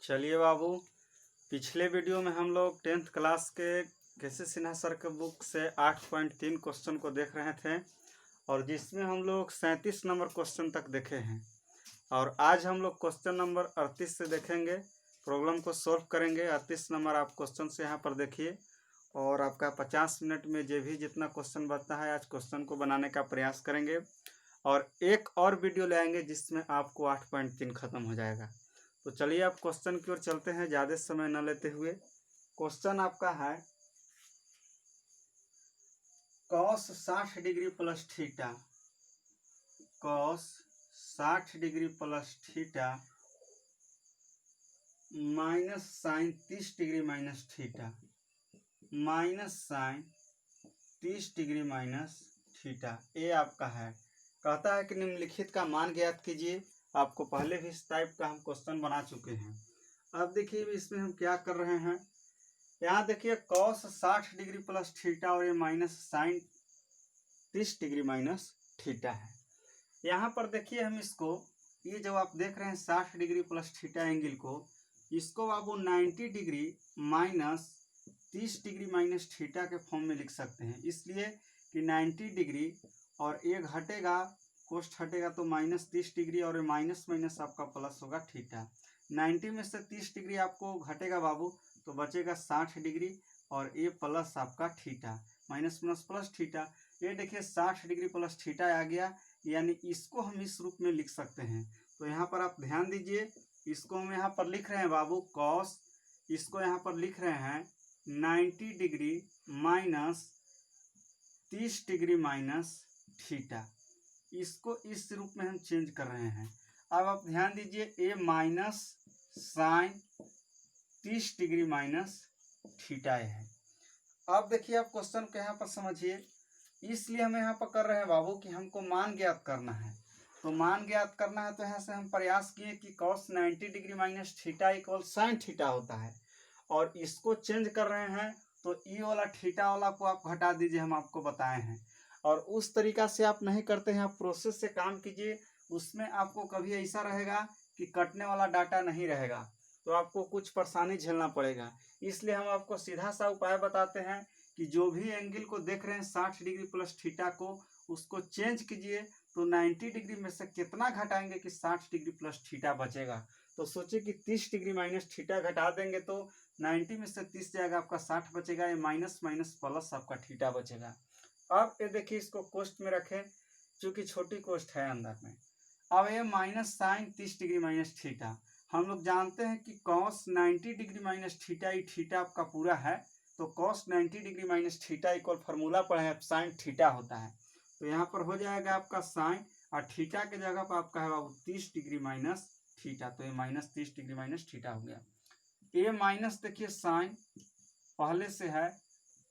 चलिए बाबू, पिछले वीडियो में हम लोग 10th क्लास के केसी सिन्हा सर के बुक से 8.3 क्वेश्चन को देख रहे थे और जिसमें हम लोग 37 नंबर क्वेश्चन तक देखे हैं। और आज हम लोग क्वेश्चन नंबर 38 से देखेंगे, प्रॉब्लम को सॉल्व करेंगे। 38 नंबर आप क्वेश्चन से यहाँ पर देखिए और आपका 50 मिनट में जो भी जितना क्वेश्चन बचता है आज क्वेश्चन को बनाने का प्रयास करेंगे और एक और वीडियो ले आएंगे जिसमें आपको 8.3 खत्म हो जाएगा। तो चलिए आप क्वेश्चन की ओर चलते हैं ज़्यादा समय न लेते हुए। क्वेश्चन आपका है cos 60 degree plus theta, cos 60 degree plus theta minus sine 30 degree minus theta, minus sine 30 degree minus theta. ये आपका है। कहता है कि निम्नलिखित का मान ज्ञात कीजिए। आपको पहले भी इस टाइप का हम क्वेश्चन बना चुके हैं। अब देखिए इसमें हम क्या कर रहे हैं। यहाँ देखिए cos 60 डिग्री प्लस थीटा और ये minus sine 30 degree minus theta है। यहाँ पर देखिए हम इसको, ये जब आप देख रहे हैं 60 डिग्री प्लस थीटा एंगल को, इसको आप 90 degree minus 30 degree minus theta के फॉर्म में लिख सकते हैं। इसलिए कि 90 डिग्री और एक हटेगा, कोष्ट हटेगा तो माइनस 30 डिग्री और माइनस माइनस आपका प्लस होगा थीटा। 90 में से 30 डिग्री आपको घटेगा बाबू तो बचेगा 60 डिग्री और ये प्लस आपका theta, minus plus plus theta. ये देखिए 60 डिग्री प्लस थीटा आ गया, यानी इसको हम इस रूप में लिख सकते हैं। तो यहाँ पर आप ध्यान दीजिए, इसको हम यहाँ पर लिख रहे हैं बाबू कॉस, इसको यहाँ पर लिख रहे हैं 90 degree minus 30 degree minus theta. इसको इस रूप में हम चेंज कर रहे हैं। अब आप ध्यान दीजिए, A minus sine 30 degree minus theta है। अब देखिए आप क्वेश्चन को यहाँ पर समझिए, इसलिए हम यहाँ पर कर रहे हैं बाबू कि हमको मान ज्ञात करना है। तो मान ज्ञात करना है तो यहाँ से हम प्रयास किए कि cos 90 degree minus theta equal sine theta होता है और इसको चेंज कर रहे हैं तो ई वाला थीटा वाला को आप घटा दीजिए, हम आपको बताए हैं। और उस तरीका से आप नहीं करते हैं, आप प्रोसेस से काम कीजिए। उसमें आपको कभी ऐसा रहेगा कि कटने वाला डाटा नहीं रहेगा तो आपको कुछ परेशानी झेलना पड़ेगा। इसलिए हम आपको सीधा सा उपाय बताते हैं कि जो भी एंगल को देख रहे हैं 60 डिग्री प्लस थीटा को, उसको चेंज कीजिए। तो 90 डिग्री में से कितना घटाएंगे कि 60 डिग्री प्लस थीटा बचेगा। तो सोचिए कि 30 डिग्री माइनस थीटा घटा देंगे तो 90 में से 30 जाएगा, आपका 60 बचेगा, ये माइनस माइनस प्लस आपका थीटा बचेगा। अब ये देखिए इसको कोष्ट में रखें, चूंकि छोटी कोष्ट है अंदर में। अब ये minus sine 30 degree minus theta, हम लोग जानते हैं कि cos 90 डिग्री माइनस थीटा, ये थीटा आपका पूरा है तो cos 90 degree minus theta equal formula पढ़े हैं साइन थीटा होता है। तो यहाँ पर हो जाएगा आपका साइन और थीटा के जगह पर आपका है बाबू 30 डिग्री माइनस थीटा, तो ये माइनस 30 डिग्री माइनस थीटा हो गया। ये माइनस देखिए साइन पहले से है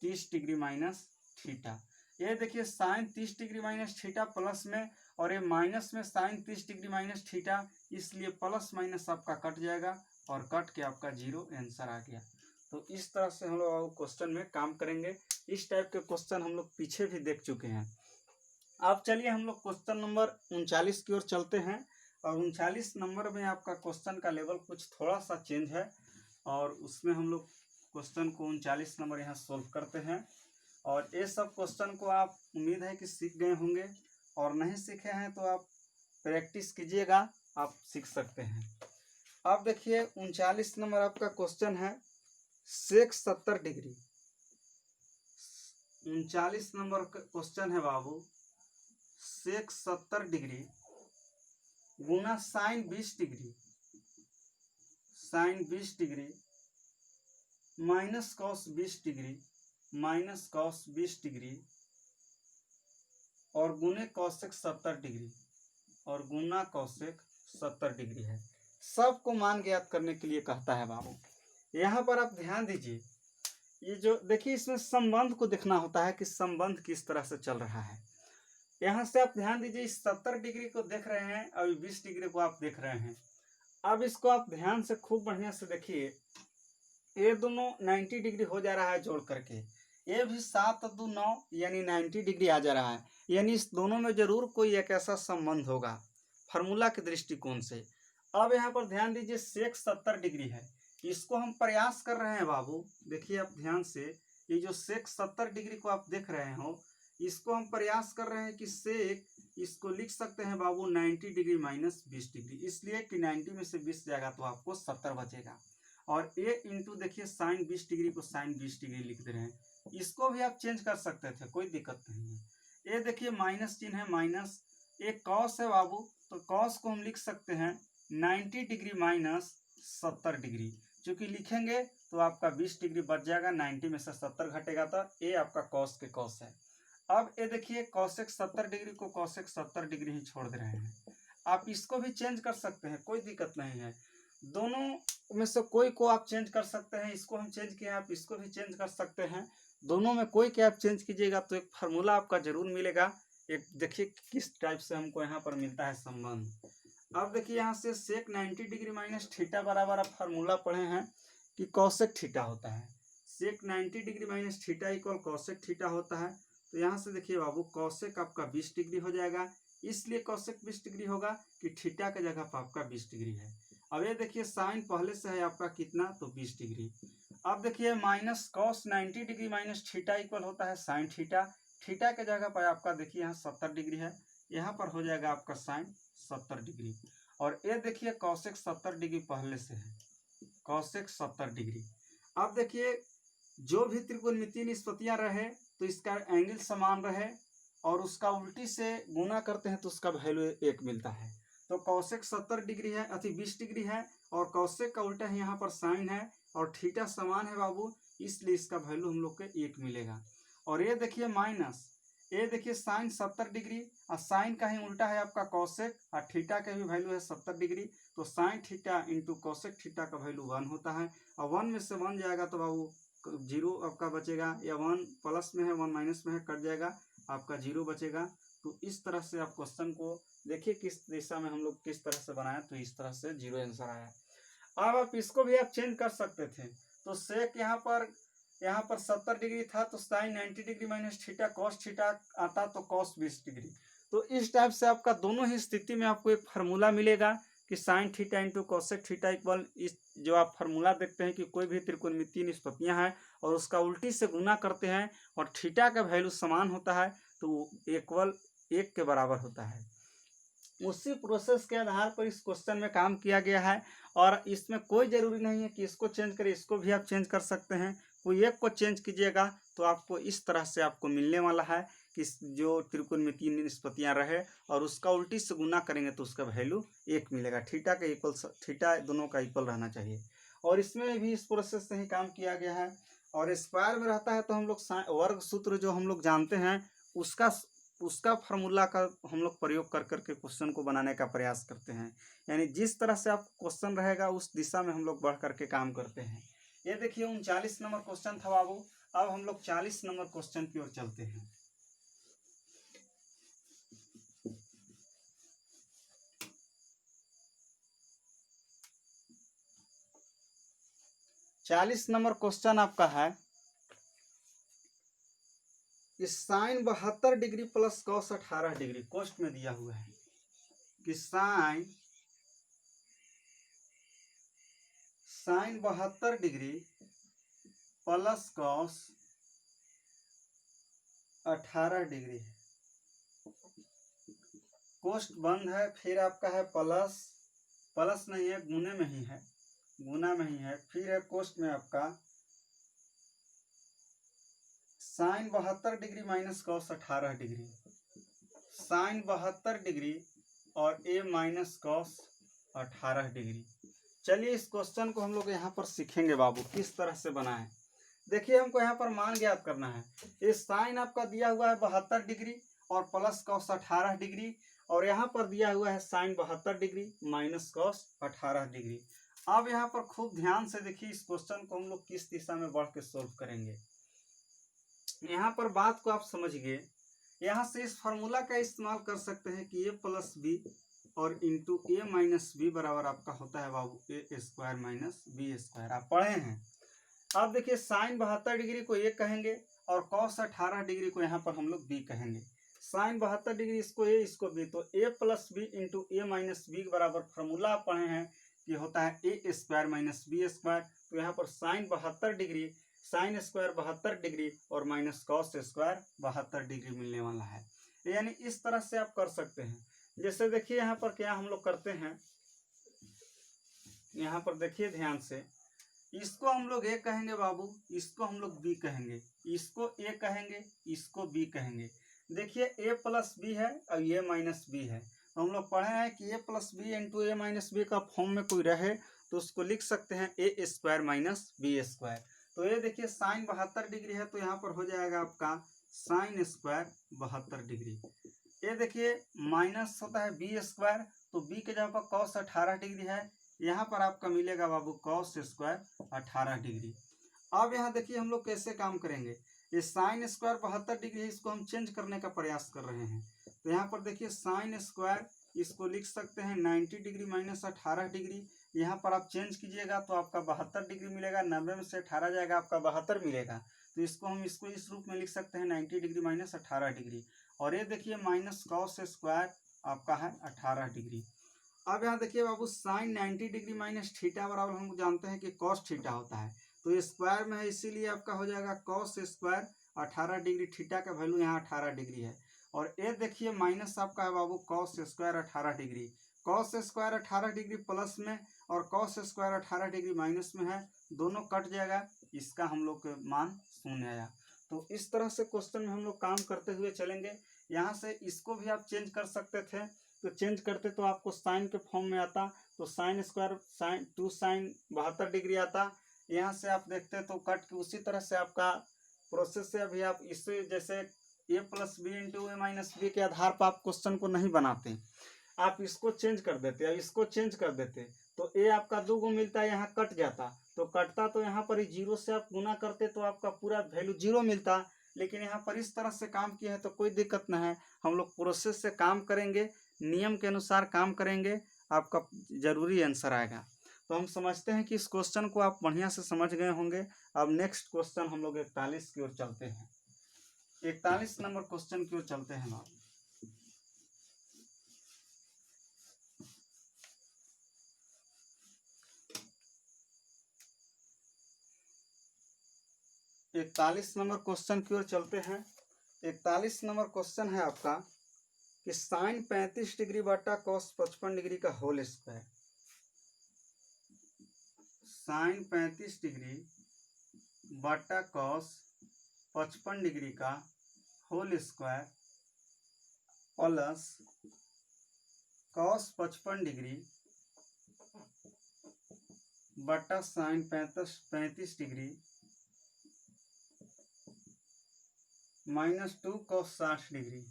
30 डिग्री माइनस थीटा, ये देखिए sine 30 degree minus theta plus में और ये माइनस में साइन 30 डिग्री माइनस थीटा, इसलिए प्लस माइनस आपका कट जाएगा और कट के आपका जीरो आंसर आ गया। तो इस तरह से हम लोग क्वेश्चन में काम करेंगे। इस टाइप के क्वेश्चन हम लोग पीछे भी देख चुके हैं। अब चलिए हम लोग क्वेश्चन नंबर 39 की ओर चलते हैं और 39 नंबर में आपका क्वेश्चन का लेवल कुछ थोड़ा सा चेंज है और उसमें हम लोग क्वेश्चन को 39 नंबर यहाँ सोल्व करते हैं। और ये सब क्वेश्चन को आप उम्मीद है कि सीख गए होंगे और नहीं सीखे हैं तो आप प्रैक्टिस कीजिएगा, आप सीख सकते हैं। अब देखिए 39 नंबर आपका क्वेश्चन है सेक 70 डिग्री। 39 नंबर का क्वेश्चन है बाबू सेक 70 डिग्री गुना sine 20 degree, sine 20 degree minus cos 20 degree, minus cos 20 degree और गुने कॉसेक 70 डिग्री और गुना कॉसेक 70 डिग्री है। सबको मान ज्ञात करने के लिए कहता है बाबू। यहाँ पर आप ध्यान दीजिए, ये जो देखिए इसमें संबंध को देखना होता है कि संबंध किस तरह से चल रहा है। यहाँ से आप ध्यान दीजिए, इस 70 डिग्री को देख रहे हैं और 20 डिग्री को आप देख रहे हैं। अब इसको आप ध्यान से खूब बढ़िया से देखिए, ये दोनों 90 डिग्री हो जा रहा है जोड़ करके, ये भी 7 2 9 यानी 90 डिग्री आ जा रहा है, यानी इस दोनों में जरूर कोई एक ऐसा संबंध होगा फार्मूला के दृष्टिकोण से। अब यहाँ पर ध्यान दीजिए सेक 70 डिग्री है, इसको हम प्रयास कर रहे हैं बाबू, देखिए आप ध्यान से, ये जो सेक 70 डिग्री को आप देख रहे हो, इसको हम प्रयास कर रहे हैं कि सेक, इसको लिख सकते हैं बाबू 90 डिग्री माइनस 20 डिग्री, इसलिए कि 90 में से 20 जाएगा तो आपको 70 बचेगा। और ए इंटू देखिए साइन 20 डिग्री को साइन 20 डिग्री लिख दे रहे हैं, इसको भी आप चेंज कर सकते थे, कोई दिक्कत नहीं है। ये देखिए माइनस चिन्ह है, माइनस, एक कॉस है बाबू, तो कॉस को हम लिख सकते हैं 90 डिग्री माइनस 70 डिग्री, चूंकि लिखेंगे तो आपका 20 डिग्री बच जाएगा, 90 में से 70 घटेगा, तो ये आपका कॉस के कॉस है। अब ये देखिए कॉसेक 70 डिग्री को कॉसेक 70 डिग्री ही छोड़ दे रहे हैं, आप इसको भी चेंज कर सकते हैं, कोई दिक्कत नहीं है, दोनों में से कोई को आप चेंज कर सकते हैं, इसको हम चेंज किए, आप इसको भी चेंज कर सकते हैं, दोनों में कोई के आप चेंज कीजिएगा तो एक फार्मूला आपका जरूर मिलेगा। एक देखिए किस टाइप से हमको यहाँ पर मिलता है संबंध। अब देखिए यहाँ से सेक 90 डिग्री माइनस थीटा बराबर आप फार्मूला पढ़े हैं कि कॉसेक थीटा होता है, सेक 90 degree minus theta equal cosec theta होता है। तो यहाँ से देखिए बाबू कॉसेक आपका 20 डिग्री हो जाएगा, इसलिए कॉसेक 20 डिग्री होगा कि थीटा के जगह पर आपका 20 डिग्री है। अब ये देखिए साइन पहले से है आपका कितना, तो 20 डिग्री। अब देखिए minus cos 90 degree minus theta equal होता है साइन थीटा, थीटा के जगह पर आपका देखिए यहाँ 70 डिग्री है, यहाँ पर हो जाएगा आपका साइन 70 डिग्री। और ये देखिए कॉसेक 70 डिग्री पहले से है, कॉसेक 70 डिग्री। अब देखिए जो भी त्रिकोणमितीय निष्पत्तियां रहे तो इसका एंगल समान रहे, और उसका उल्टी से गुना करते हैं तो उसका वैल्यू 1 मिलता है। तो कॉसेक 70 डिग्री है, अति 20 डिग्री है, और कॉसेक का उल्टा है यहाँ पर साइन है, और थीटा समान है बाबू, इसलिए इसका वैल्यू हम लोग के 1 मिलेगा। और ये देखिए माइनस, ये देखिए साइन 70 डिग्री, और साइन का ही उल्टा है आपका कॉसेक, और थीटा का भी वैल्यू है 70 डिग्री, तो sine theta into cosec theta का वैल्यू 1 होता है, और 1 में से 1 जाएगा तो बाबू 0 आपका बचेगा, या 1 प्लस में है 1 माइनस में है, कट जाएगा, आपका 0 बचेगा। तो इस तरह से आप क्वेश्चन को देखिए किस दिशा में हम लोग किस तरह से बनाया, तो इस तरह से 0 आंसर आया। अब आप इसको भी आप चेंज कर सकते थे, तो सेक यहाँ पर 70 डिग्री था, तो sine 90 degree minus theta cos theta आता, तो कॉस 20 डिग्री। तो इस टाइप से आपका दोनों ही स्थिति में आपको एक फार्मूला मिलेगा कि sine theta into cosec theta equal, इस जो आप फार्मूला देखते हैं कि कोई भी त्रिकोणमितीय निष्पत्तियां हैं और उसका उल्टी से गुना करते हैं और थीटा का वैल्यू समान होता है, तो इक्वल 1 के बराबर होता है। उसी प्रोसेस के आधार पर इस क्वेश्चन में काम किया गया है, और इसमें कोई ज़रूरी नहीं है कि इसको चेंज करें, इसको भी आप चेंज कर सकते हैं, कोई एक को चेंज कीजिएगा तो आपको इस तरह से आपको मिलने वाला है कि जो त्रिकोणमितीय निष्पत्तियां रहे और उसका उल्टी से गुना करेंगे तो उसका वैल्यू 1 मिलेगा, थीटा का इक्वल, थीटा दोनों का इक्वल रहना चाहिए। और इसमें भी इस प्रोसेस से ही काम किया गया है। और स्क्वायर में रहता है तो हम लोग वर्ग सूत्र जो हम लोग जानते हैं उसका फार्मूला का हम लोग प्रयोग कर करके क्वेश्चन को बनाने का प्रयास करते हैं, यानी जिस तरह से आप क्वेश्चन रहेगा उस दिशा में हम लोग बढ़ करके काम करते हैं। ये देखिए 39 नंबर क्वेश्चन था बाबू, अब हम लोग 40 नंबर क्वेश्चन की ओर चलते हैं। चालीस नंबर क्वेश्चन आपका है कि sine 72 degree plus cos 18 degree, question में दिया हुआ है कि sine 72 degree plus cos 18 degree है, कोष्ट बंद है, फिर आपका है प्लस नहीं है, गुने में ही है, गुना में ही है, फिर है कोष्ट में आपका sine 72 degree minus cos 18 degree, sine 72 degree और ए माइनस कॉस 18 डिग्री। चलिए इस क्वेश्चन को हम लोग यहाँ पर सीखेंगे बाबू किस तरह से बनाएं। देखिए हमको यहाँ पर मान ज्ञात करना है, ये साइन आपका दिया हुआ है 72 डिग्री और प्लस कॉस 18 डिग्री, और यहाँ पर दिया हुआ है sine 72 degree minus cos 18 degree. अब यहाँ पर खूब ध्यान से देखिए इस क्वेश्चन को हम लोग किस दिशा में बढ़ के सोल्व करेंगे। यहाँ पर बात को आप समझिए, यहाँ से इस फार्मूला का इस्तेमाल कर सकते हैं कि ए प्लस बी और इंटू ए माइनस बी बराबर आपका होता है बाबू ए स्क्वायर माइनस बी स्क्वायर, आप पढ़े हैं। अब देखिए साइन 72 डिग्री को ए कहेंगे और कॉस 18 डिग्री को यहाँ पर हम लोग बी कहेंगे। साइन 72 डिग्री, इसको ए इसको बी, तो A plus B into A minus B के बराबर फॉर्मूला पढ़े हैं कि होता है A square minus B square. तो यहाँ पर sine 72 degree, sine square 72 degree और माइनस कॉस स्क्वायर 72 डिग्री मिलने वाला है। यानी इस तरह से आप कर सकते हैं। जैसे देखिए यहाँ पर क्या हम लोग करते हैं, यहाँ पर देखिए ध्यान से, इसको हम लोग ए कहेंगे बाबू, इसको हम लोग बी कहेंगे, इसको ए कहेंगे, इसको बी कहेंगे। देखिए ए प्लस बी है और ये माइनस बी है, तो हम लोग पढ़े हैं कि ए plus B into A minus B का फॉर्म में कोई रहे तो उसको लिख सकते हैं ए स्क्वायर माइनस बी स्क्वायर। तो ये देखिए साइन 72 डिग्री है, तो यहाँ पर हो जाएगा आपका साइन स्क्वायर 72 डिग्री। ये देखिए माइनस होता है बी स्क्वायर, तो बी के जगह पर कॉस 18 डिग्री है, यहाँ पर आपका मिलेगा बाबू कॉस स्क्वायर 18 डिग्री। अब यहाँ देखिए हम लोग कैसे काम करेंगे, ये साइन स्क्वायर 72 डिग्री है, इसको हम चेंज करने का प्रयास कर रहे हैं। तो यहाँ पर देखिए साइन स्क्वायर, इसको लिख सकते हैं 90 डिग्री माइनस 18 डिग्री। यहाँ पर आप चेंज कीजिएगा तो आपका 72 डिग्री मिलेगा, 90 में से 18 जाएगा आपका 72 मिलेगा। तो इसको हम इसको इस रूप में लिख सकते हैं 90 डिग्री माइनस 18 डिग्री। और ये देखिए माइनस कॉस स्क्वायर आपका है 18 डिग्री। अब यहाँ देखिए बाबू साइन 90 डिग्री माइनस थीटा बराबर हम जानते हैं कि कॉस थीटा होता है, तो ये स्क्वायर में है इसीलिए आपका हो जाएगा कॉस स्क्वायर 18 डिग्री। थीटा का वैल्यू यहाँ 18 डिग्री है। और ये देखिए माइनस आपका है बाबू cos square 18 degree. Cos square 18 degree plus में और कॉस स्क्वायर 18 डिग्री माइनस में है, दोनों कट जाएगा, इसका हम लोग के मान शून्य आया। तो इस तरह से क्वेश्चन में हम लोग काम करते हुए चलेंगे। यहाँ से इसको भी आप चेंज कर सकते थे, तो चेंज करते तो आपको साइन के फॉर्म में आता, तो sine square sine 2 sine 72 degree आता। यहाँ से आप देखते तो कट के उसी तरह से आपका प्रोसेस से अभी आप इससे जैसे ए plus B into A minus B के आधार पर आप क्वेश्चन को नहीं बनाते, आप इसको चेंज कर देते, अब इसको चेंज कर देते तो ए आपका 2 को मिलता है, यहाँ कट जाता, तो कटता तो यहाँ पर जीरो से आप गुना करते तो आपका पूरा वैल्यू 0 मिलता। लेकिन यहाँ पर इस तरह से काम किया है तो कोई दिक्कत नहीं है, हम लोग प्रोसेस से काम करेंगे, नियम के अनुसार काम करेंगे, आपका जरूरी आंसर आएगा। तो हम समझते हैं कि इस क्वेश्चन को आप बढ़िया से समझ गए होंगे। अब नेक्स्ट क्वेश्चन हम लोग 41 की ओर चलते हैं, 41 नंबर क्वेश्चन की ओर चलते हैं हम। 41 नंबर क्वेश्चन की ओर चलते हैं। 41 नंबर क्वेश्चन है आपका कि साइन 35 डिग्री बटा कॉस 55 डिग्री का होल स्क्वायर। साइन 35 डिग्री बटा कॉस 55 डिग्री का whole square plus cos 55 degree बटा sine 35 degree minus 2 cos 60 degree,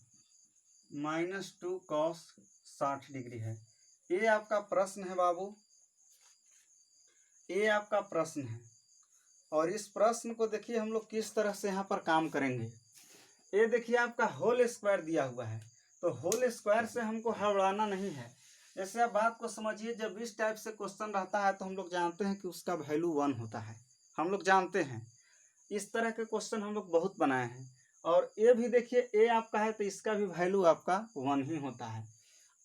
minus 2 cos 60 degree है। ये आपका प्रश्न है बाबू, ये आपका प्रश्न है। और इस प्रश्न को देखिए हम लोग किस तरह से यहाँ पर काम करेंगे। ये देखिए आपका होल स्क्वायर दिया हुआ है, तो होल स्क्वायर से हमको हड़बड़ाना नहीं है। जैसे आप बात को समझिए, जब इस टाइप से क्वेश्चन रहता है तो हम लोग जानते हैं कि उसका वैल्यू 1 होता है, हम लोग जानते हैं। इस तरह के क्वेश्चन हम लोग बहुत बनाए हैं। और ये भी देखिए ए आपका है तो इसका भी वैल्यू आपका 1 ही होता है।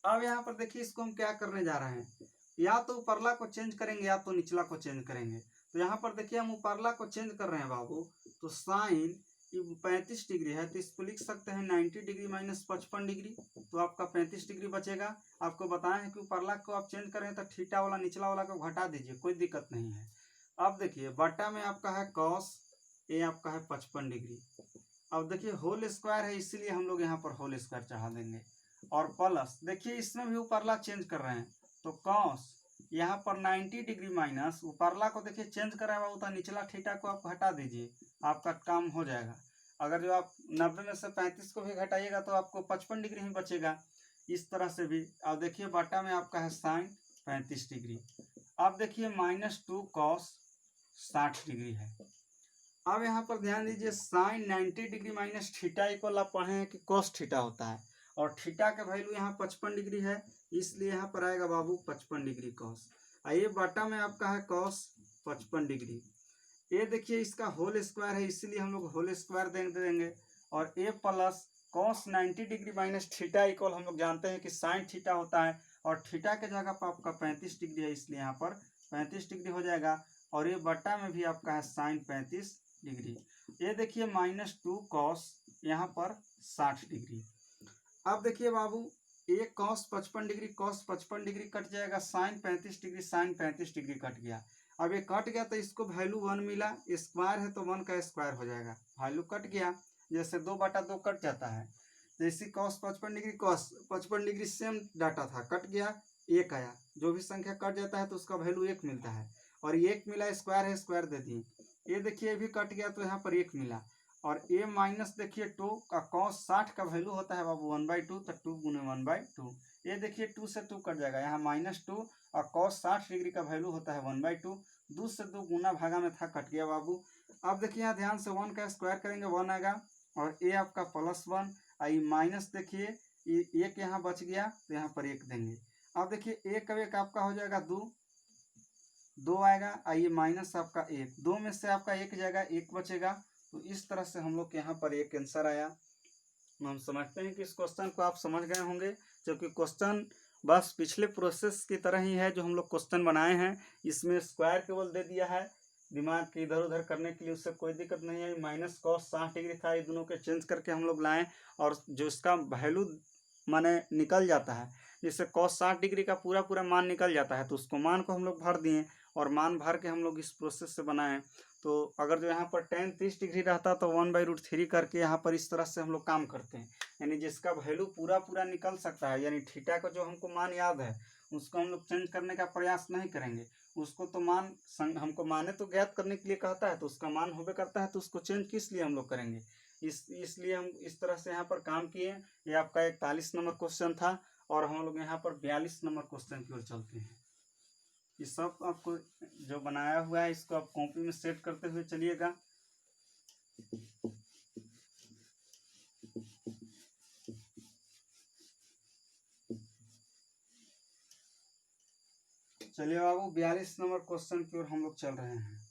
अब यहाँ पर देखिए इसको हम क्या करने जा रहे हैं, या तो ऊपरला को चेंज करेंगे या तो निचला को चेंज करेंगे। तो यहाँ पर देखिए हम ऊपरला को चेंज कर रहे हैं बाबू, तो साइन 35 डिग्री है तो इसको लिख सकते हैं 90 डिग्री माइनस 55 डिग्री, तो आपका 35 डिग्री बचेगा। आपको बताया है कि ऊपरला को आप चेंज करें तो थीटा वाला निचला वाला को घटा दीजिए, कोई दिक्कत नहीं है। अब देखिए बटा में आपका है कॉस, ये आपका है 55 डिग्री। अब देखिए होल स्क्वायर है इसीलिए हम लोग यहाँ पर होल स्क्वायर चढ़ा देंगे। और प्लस देखिए इसमें भी ऊपरला चेंज कर रहे हैं, तो कॉस यहाँ पर 90 डिग्री माइनस ऊपरला को देखिए चेंज कर रहा है, निचला थीटा को आप हटा दीजिए, आपका काम हो जाएगा। अगर जो आप 90 में से 35 को भी घटाइएगा तो आपको 55 डिग्री ही बचेगा। इस तरह से भी। अब देखिए बटा में आपका है साइन 35 डिग्री। अब देखिए माइनस 2 कॉस 60 डिग्री है। अब यहाँ पर ध्यान दीजिए sine 90 degree minus theta equal आप पढ़े हैं कि कॉस थीटा होता है, और थीटा का वैल्यू यहाँ 55 डिग्री है, इसलिए यहाँ पर आएगा बाबू 55 डिग्री कॉस। ये बटा में आपका है कॉस 55 डिग्री। ये देखिए इसका होल स्क्वायर है इसीलिए हम लोग होल स्क्वायर दे देंगे, और A plus cos 90 degree minus theta equal हम लोग जानते हैं कि साइन थीटा होता है, और थीटा के जगह पर आपका 35 डिग्री है, इसलिए यहाँ पर 35 डिग्री हो जाएगा, और ये बट्टा में भी आपका है साइन 35 डिग्री। ये देखिए -2 कॉस यहाँ पर 60 डिग्री। अब देखिए बाबू, एक cos 55 degree cos 55 degree cut जाएगा, sine 35 degree sine 35 degree cut गया। अब ये कट गया तो इसको वैल्यू 1 मिला, स्क्वायर है तो 1 का स्क्वायर हो जाएगा, वैल्यू कट गया, जैसे 2/2 कट जाता है। जैसे cos 55 degree cos 55 degree same data था, कट गया, 1 आया, जो भी संख्या कट जाता है तो उसका वैल्यू 1 मिलता है, और 1 मिला, स्क्वायर है स्क्वायर दे दिए। ये देखिए ये भी कट गया तो यहाँ पर 1 मिला, और a माइनस देखिए 2 का कॉस 60 का वैल्यू होता है बाबू 1/2, तो 2 गुने 1/2। ये देखिए 2 से 2 कट जाएगा, यहाँ -2 और कॉस 60 डिग्री का वैल्यू होता है 1/2, 2 से 2 गुना भागा में था, कट गया बाबू। अब देखिए यहाँ ध्यान से 1 का स्क्वायर करेंगे 1 आएगा, और a आपका +1, आई माइनस देखिए 1 यहाँ बच गया तो यहाँ पर 1 देंगे। अब देखिए 1 का 1 आपका हो जाएगा 2 आएगा, आइए माइनस आपका 1, 2 में से आपका 1 जाएगा, 1 बचेगा। तो इस तरह से हम लोग के यहाँ पर एक आंसर आया। हम समझते हैं कि इस क्वेश्चन को आप समझ गए होंगे, क्योंकि क्वेश्चन बस पिछले प्रोसेस की तरह ही है जो हम लोग क्वेश्चन बनाए हैं। इसमें स्क्वायर केवल दे दिया है दिमाग के इधर उधर करने के लिए, उससे कोई दिक्कत नहीं है। माइनस कॉस 60 डिग्री था, ये दोनों के चेंज करके हम लोग लाएँ, और जो इसका वैल्यू माने निकल जाता है, जैसे कॉस 60 डिग्री का पूरा मान निकल जाता है, तो उसको मान को हम लोग भर दिए, और मान भर के हम लोग इस प्रोसेस से बनाएं। तो अगर जो यहाँ पर tan 30 डिग्री रहता तो 1/√3 करके यहाँ पर इस तरह से हम लोग काम करते हैं, यानी जिसका वैल्यू पूरा निकल सकता है, यानी थीटा का जो हमको मान याद है उसको हम लोग चेंज करने का प्रयास नहीं करेंगे। उसको तो मान हमको माने तो ज्ञात करने के लिए कहता है, तो उसका मान होबे करता है, तो उसको चेंज किस लिए हम लोग करेंगे, इसलिए हम इस तरह से यहाँ पर काम किए। ये आपका 41 नंबर क्वेश्चन था, और हम लोग यहाँ पर 42 नंबर क्वेश्चन की ओर चलते हैं। ये सब आपको जो बनाया हुआ है इसको आप कॉपी में सेट करते हुए चलिएगा। चलिए बाबू 42 नंबर क्वेश्चन की ओर हम लोग चल रहे हैं।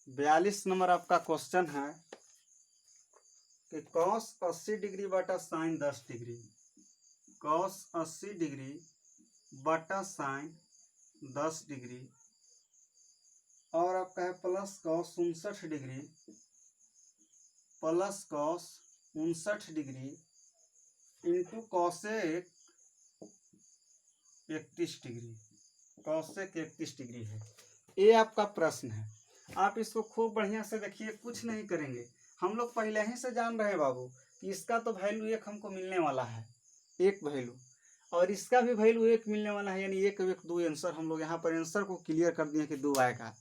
बयालीस नंबर आपका क्वेश्चन है कि कॉस 80 डिग्री बटा साइन 10 डिग्री, कॉस 80 डिग्री बटा साइन 10 डिग्री, और आपका है plus cos 59 degree, plus cos 59 degree into cosec 31 degree, cosec 31 degree है। ये आपका प्रश्न है, आप इसको खूब बढ़िया से देखिए, कुछ नहीं करेंगे, हम लोग पहले ही से जान रहे हैं बाबू कि इसका तो वैल्यू 1 हमको मिलने वाला है, 1 वैल्यू, और इसका भी वैल्यू 1 मिलने वाला है, यानी 1 1 2 आंसर हम लोग यहाँ पर आंसर को क्लियर कर दिए कि 2 आएगा।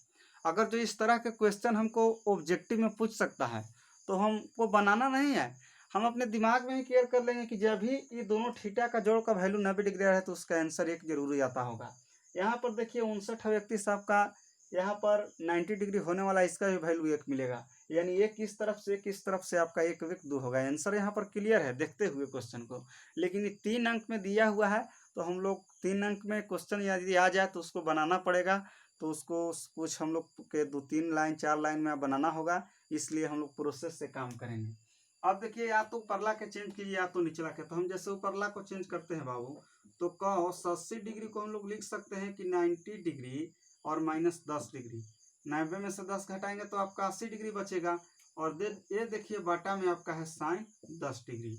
अगर जो इस तरह के क्वेश्चन हमको ऑब्जेक्टिव में पूछ सकता है तो हमको बनाना नहीं है, हम अपने दिमाग में ही क्लियर कर लेंगे कि जब भी ये दोनों थीटा का जोड़ का वैल्यू 90 डिग्री है तो उसका आंसर 1 जरूर आता होगा। यहाँ पर देखिए 59 आपका यहाँ पर 90 डिग्री होने वाला, इसका भी वैल्यू 1 मिलेगा, यानी एक इस तरफ से आपका 1 1 2 होगा। आंसर यहाँ पर क्लियर है देखते हुए क्वेश्चन को, लेकिन ये 3 अंक में दिया हुआ है, तो हम लोग 3 अंक में क्वेश्चन यदि आ जाए तो उसको बनाना पड़ेगा, तो उसको कुछ हम लोग के 2-3 लाइन 4 लाइन में बनाना होगा, इसलिए हम लोग प्रोसेस से काम करेंगे। अब देखिए या तो ऊपरला के चेंज कीजिए या तो निचला के, तो हम जैसे ऊपरला को चेंज करते हैं बाबू, तो कॉस 80 डिग्री को हम लोग लिख सकते हैं कि 90 डिग्री और माइनस 10 डिग्री, 90 में से 10 घटाएंगे तो आपका 80 डिग्री बचेगा, और ये देखिए बाटा में आपका है साइन 10 डिग्री।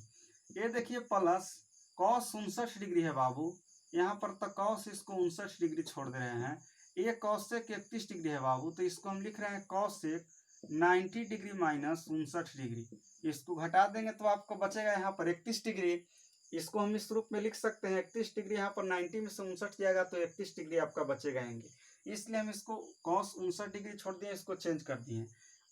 ये देखिए प्लस कॉस 59 डिग्री है बाबू, यहाँ पर तक कॉस इसको 59 डिग्री छोड़ दे रहे हैं, ये कॉसेक 31 डिग्री है बाबू, तो इसको हम लिख रहे हैं कॉसेक 90 डिग्री माइनस 59 डिग्री, इसको घटा देंगे तो आपको बचेगा यहाँ पर 31 डिग्री। इसको हम इस रूप में लिख सकते हैं 31 डिग्री, यहाँ पर 90 में से 59 जाएगा तो 31 डिग्री आपका बचेगा, इसलिए हम इसको कॉस 59 डिग्री छोड़ दिए, इसको चेंज कर दिए।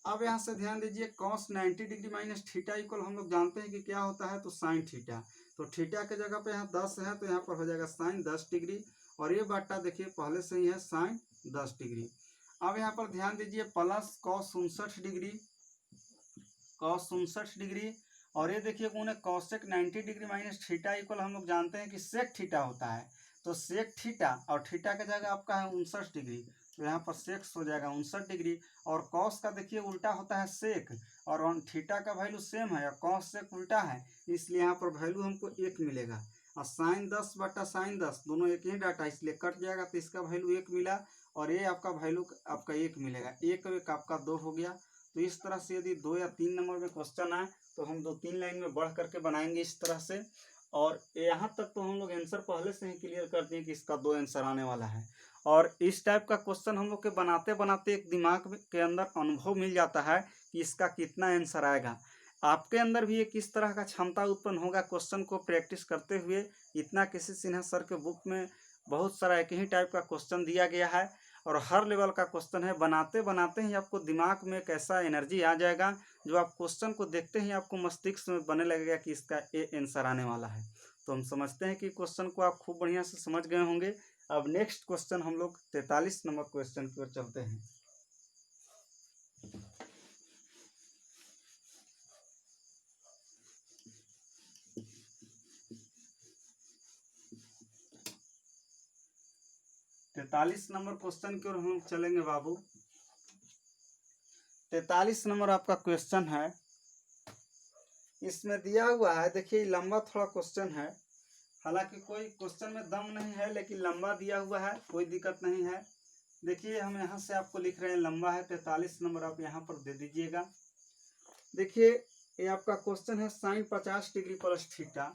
अब यहाँ से ध्यान दीजिए cos 90 degree minus theta equal हम लोग जानते हैं कि क्या होता है, तो साइन थीटा, तो थीटा के जगह पे यहाँ 10 है तो यहाँ पर हो जाएगा साइन 10 डिग्री, और ये बाटा देखिए पहले से ही है साइन 10 डिग्री। अब यहाँ पर ध्यान दीजिए plus cos 59 degree, cos 59 degree, और ये देखिए कौन है cosec 90 degree minus theta equal हम लोग जानते हैं कि सेक थीटा होता है, तो सेक थीटा और थीटा की जगह आपका है 59 डिग्री, तो यहाँ पर सेक्स हो जाएगा 59 डिग्री। और कॉस का देखिए उल्टा होता है सेक, और थीटा का वैल्यू सेम है और कॉस सेक उल्टा है, इसलिए यहाँ पर वैल्यू हमको 1 मिलेगा। और साइन 10 बटा साइन 10 दोनों एक ही डाटा, इसलिए कट जाएगा, तो इसका वैल्यू 1 मिला और ये आपका वैल्यू आपका 1 मिलेगा। 1 1 आपका 2 हो गया। तो इस तरह से यदि 2 या 3 नंबर में क्वेश्चन आए तो हम 2-3 लाइन में बढ़ करके बनाएंगे इस तरह से। और यहाँ तक तो हम लोग आंसर पहले से ही क्लियर कर दिए कि इसका 2 आंसर आने वाला है। और इस टाइप का क्वेश्चन हम लोग के बनाते बनाते एक दिमाग के अंदर अनुभव मिल जाता है कि इसका कितना आंसर आएगा। आपके अंदर भी एक इस तरह का क्षमता उत्पन्न होगा क्वेश्चन को प्रैक्टिस करते हुए। इतना किसी सिन्हा सर के बुक में बहुत सारा एक ही टाइप का क्वेश्चन दिया गया है और हर लेवल का क्वेश्चन है। बनाते बनाते ही आपको दिमाग में एक ऐसा एनर्जी आ जाएगा जो आप क्वेश्चन को देखते ही आपको मस्तिष्क में बनने लगेगा कि इसका ए आंसर आने वाला है। तो हम समझते हैं कि क्वेश्चन को आप खूब बढ़िया से समझ गए होंगे। अब नेक्स्ट क्वेश्चन हम लोग 43 नंबर क्वेश्चन की ओर चलते हैं। तैतालीस नंबर क्वेश्चन की ओर हम लोग चलेंगे बाबू। 43 नंबर आपका क्वेश्चन है। इसमें दिया हुआ है, देखिए लंबा थोड़ा क्वेश्चन है, हालांकि कोई क्वेश्चन में दम नहीं है लेकिन लंबा दिया हुआ है, कोई दिक्कत नहीं है। देखिए हम यहाँ से आपको लिख रहे हैं लंबा है, 43 नंबर आप यहाँ पर दे दीजिएगा। देखिए ये आपका क्वेश्चन है sine 50 degree plus theta,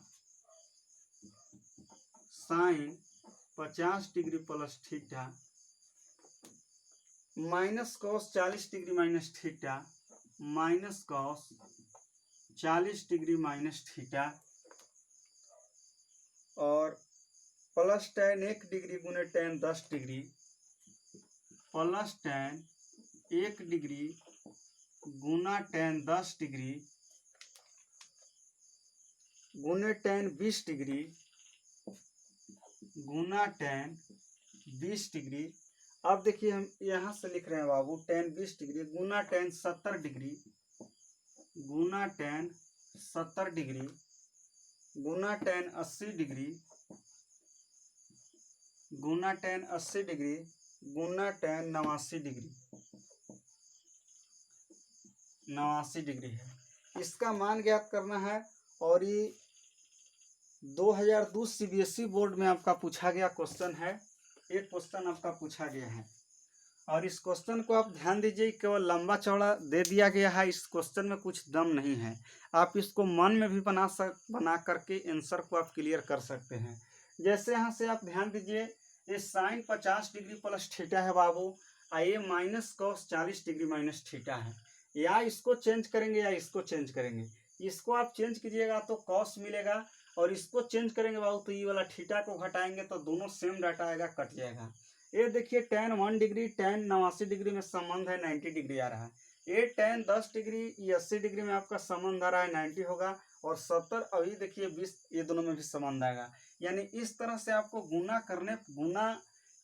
sine 50 degree plus theta minus cos 40 degree minus theta, minus cos 40 degree minus theta और प्लस टेन 1 डिग्री गुने tan 10 degree, plus tan 1 degree गुना टेन 10 डिग्री गुने टेन 20 डिग्री गुना tan 20 degree. अब देखिए हम यहाँ से लिख रहे हैं बाबू टेन 20 डिग्री गुना टेन 70 डिग्री गुना टेन 70 डिग्री गुना टेन 80 डिग्री गुना टेन 80 डिग्री गुना टेन 89 डिग्री, 89 डिग्री है। इसका मान ज्ञात करना है और ये 2002 सीबीएसई बोर्ड में आपका पूछा गया क्वेश्चन है। एक क्वेश्चन आपका पूछा गया है और इस क्वेश्चन को आप ध्यान दीजिए, केवल लंबा चौड़ा दे दिया गया है, इस क्वेश्चन में कुछ दम नहीं है। आप इसको मन में भी बना करके आंसर को आप क्लियर कर सकते हैं। जैसे यहाँ से आप ध्यान दीजिए, ये साइन 50 डिग्री प्लस थीटा है बाबू, और ये minus cos 40 degree minus theta है। या इसको चेंज करेंगे या इसको चेंज करेंगे। इसको आप चेंज कीजिएगा तो कॉस मिलेगा और इसको चेंज करेंगे बाबू तो ये वाला थीटा को घटाएंगे तो दोनों सेम डाटा आएगा, कट जाएगा। ये देखिए टेन 1 डिग्री टेन 89 डिग्री में संबंध है 90 डिग्री आ रहा है। ये टेन 10 डिग्री ये 80 डिग्री में आपका संबंध आ रहा है 90 होगा और 70 अभी देखिए 20, ये दोनों में भी संबंध आएगा। यानी इस तरह से आपको गुना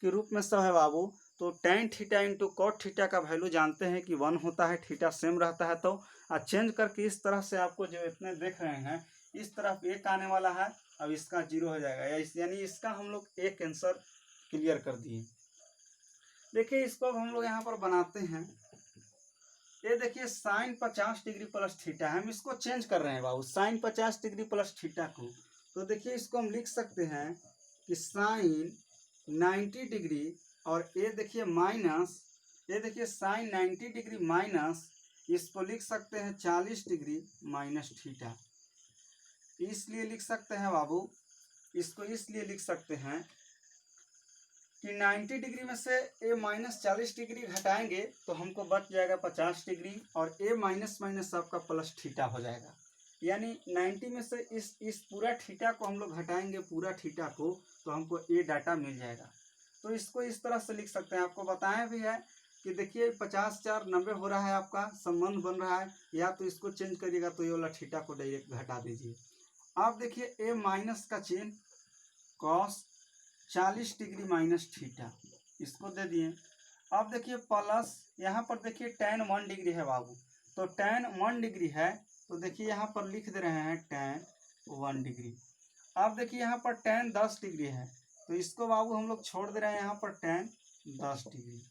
के रूप में सब है बाबू। तो tan theta into cot theta का वैल्यू जानते हैं कि 1 होता है, थीटा सेम रहता है। तो चेंज करके इस तरह से आपको जो इतने देख रहे हैं इस तरफ 1 आने वाला है, अब इसका 0 हो जाएगा, यानी इसका हम लोग एक आंसर क्लियर कर दिए। देखिए इसको अब हम लोग यहाँ पर बनाते हैं। ये देखिए साइन 50 डिग्री प्लस थीटा, हम इसको चेंज कर रहे हैं बाबू साइन 50 डिग्री प्लस थीटा को। तो देखिए इसको हम लिख सकते हैं कि साइन 90 डिग्री और ये देखिए माइनस, ये देखिए साइन 90 डिग्री माइनस, इसको लिख सकते हैं 40 डिग्री माइनस थीटा। इसलिए लिख सकते हैं बाबू, इसको इसलिए लिख सकते हैं कि 90 डिग्री में से ए माइनस 40 डिग्री घटाएंगे तो हमको बच जाएगा 50 डिग्री और ए माइनस माइनस आपका प्लस थीटा हो जाएगा। यानी 90 में से इस पूरा थीटा को हम लोग घटाएंगे, पूरा थीटा को, तो हमको ए डाटा मिल जाएगा। तो इसको इस तरह से लिख सकते हैं। आपको बताया भी है कि देखिए 50 4 90 हो रहा है, आपका संबंध बन रहा है। या तो इसको चेंज करिएगा तो ये वाला थीटा को डायरेक्ट घटा दीजिए। आप देखिए ए माइनस का चिन्ह कॉस 40 डिग्री माइनस थीटा, इसको दे दिए। अब देखिए प्लस, यहाँ पर देखिए टेन 1 डिग्री है बाबू, तो टेन 1 डिग्री है तो देखिए यहाँ पर लिख दे रहे हैं टेन 1 डिग्री। अब देखिए यहाँ पर टेन 10 डिग्री है तो इसको बाबू हम लोग छोड़ दे रहे हैं यहाँ पर टेन 10 डिग्री।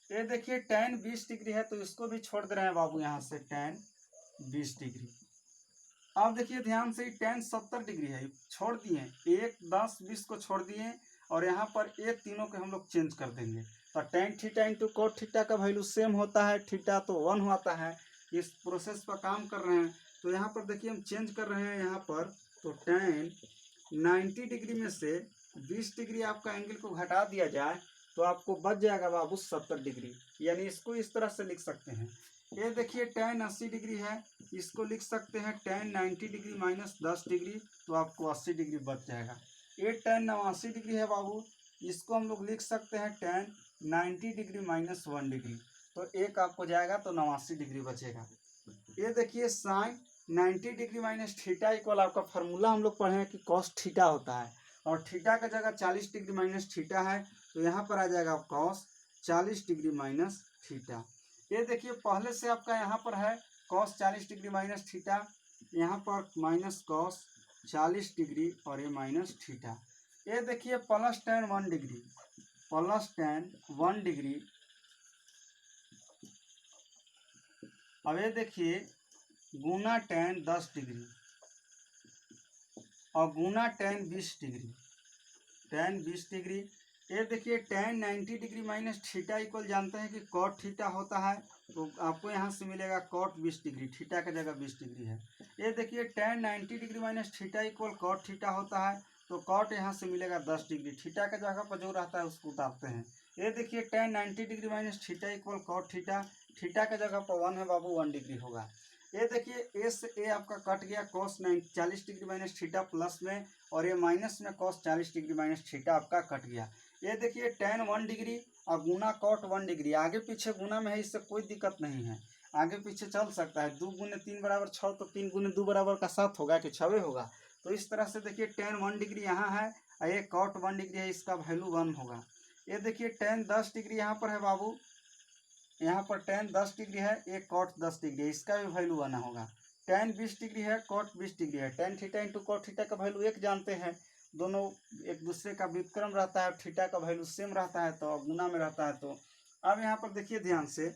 ये देखिए tan 20 डिग्री है तो इसको भी छोड़ दे रहे हैं बाबू यहाँ से tan 20 डिग्री। अब देखिए ध्यान से tan 70 डिग्री है, छोड़ दिए 1 10 20 को छोड़ दिए और यहाँ पर ये तीनों के हम लोग चेंज कर देंगे। तो tan theta into cot theta का वैल्यू सेम होता है, थीटा तो 1 होता है। इस प्रोसेस पर काम कर रहे हैं तो यहाँ पर देखिए हम चेंज कर रहे हैं यहाँ पर। तो tan 90 डिग्री में से 20 डिग्री आपका एंगल को घटा दिया जाए तो आपको बच जाएगा बाबू 70 डिग्री। यानी इसको इस तरह से लिख सकते हैं। ये देखिए tan 80 डिग्री है, इसको लिख सकते हैं tan 90 डिग्री माइनस 10 डिग्री, तो आपको 80 डिग्री बच जाएगा। ये tan 89 डिग्री है बाबू, इसको हम लोग लिख सकते हैं tan 90 डिग्री माइनस 1 डिग्री, तो एक आपको जाएगा तो 89 डिग्री बचेगा। ये देखिए sine 90 degree minus theta equal आपका फार्मूला हम लोग पढ़े हैं कि कॉस थीटा होता है, और थीटा का जगह 40 डिग्री माइनस थीटा है तो यहाँ पर आ जाएगा कॉस 40 डिग्री माइनस थीटा। ये देखिए पहले से आपका यहाँ पर है कॉस 40 डिग्री माइनस थीटा, यहाँ पर माइनस कॉस 40 डिग्री और ये माइनस थीटा। ये देखिए plus tan 1 degree, plus tan 1 degree. अब ये देखिए गुना tan 10 डिग्री और गुना tan 20 डिग्री, tan 20 डिग्री। ये देखिए tan 90 degree minus theta equal जानते हैं कि कॉट थीटा होता है, तो आपको यहाँ से मिलेगा कॉट 20 डिग्री, थीटा का जगह 20 डिग्री है। ये देखिए tan 90 degree minus theta equal cot theta होता है, तो कॉट यहाँ से मिलेगा 10 डिग्री, थीटा का जगह पर जो रहता है उसको उतारते हैं। ये देखिए tan 90 degree minus theta equal cot theta, theta का जगह पर 1 है बाबू, 1 डिग्री होगा। ये देखिए ए से ए आपका कट गया cos 40 degree minus theta plus में, और ये माइनस में कॉस 40 डिग्री माइनस थीटा आपका कट गया। ये देखिए tan 1 डिग्री और गुना कॉट 1 डिग्री, आगे पीछे गुना में है, इससे कोई दिक्कत नहीं है, आगे पीछे चल सकता है। 2 गुने 3 बराबर 6, तो 3 गुने 2 बराबर का 7 होगा कि 6 होगा। तो इस तरह से देखिए tan 1 डिग्री यहाँ है और ये कॉट 1 डिग्री है, इसका वैल्यू 1 होगा। ये देखिए tan 10 डिग्री यहाँ पर है बाबू, यहाँ पर tan 10 डिग्री है, एक कॉट 10 डिग्री है, इसका भी वैल्यू आना होगा। tan 20 डिग्री है, कॉट 20 डिग्री है, tan theta into cot theta का वैल्यू एक जानते हैं, दोनों एक दूसरे का व्युत्क्रम रहता है, थीटा का वैल्यू सेम रहता है तो गुना में रहता है। तो अब यहाँ पर देखिए ध्यान से,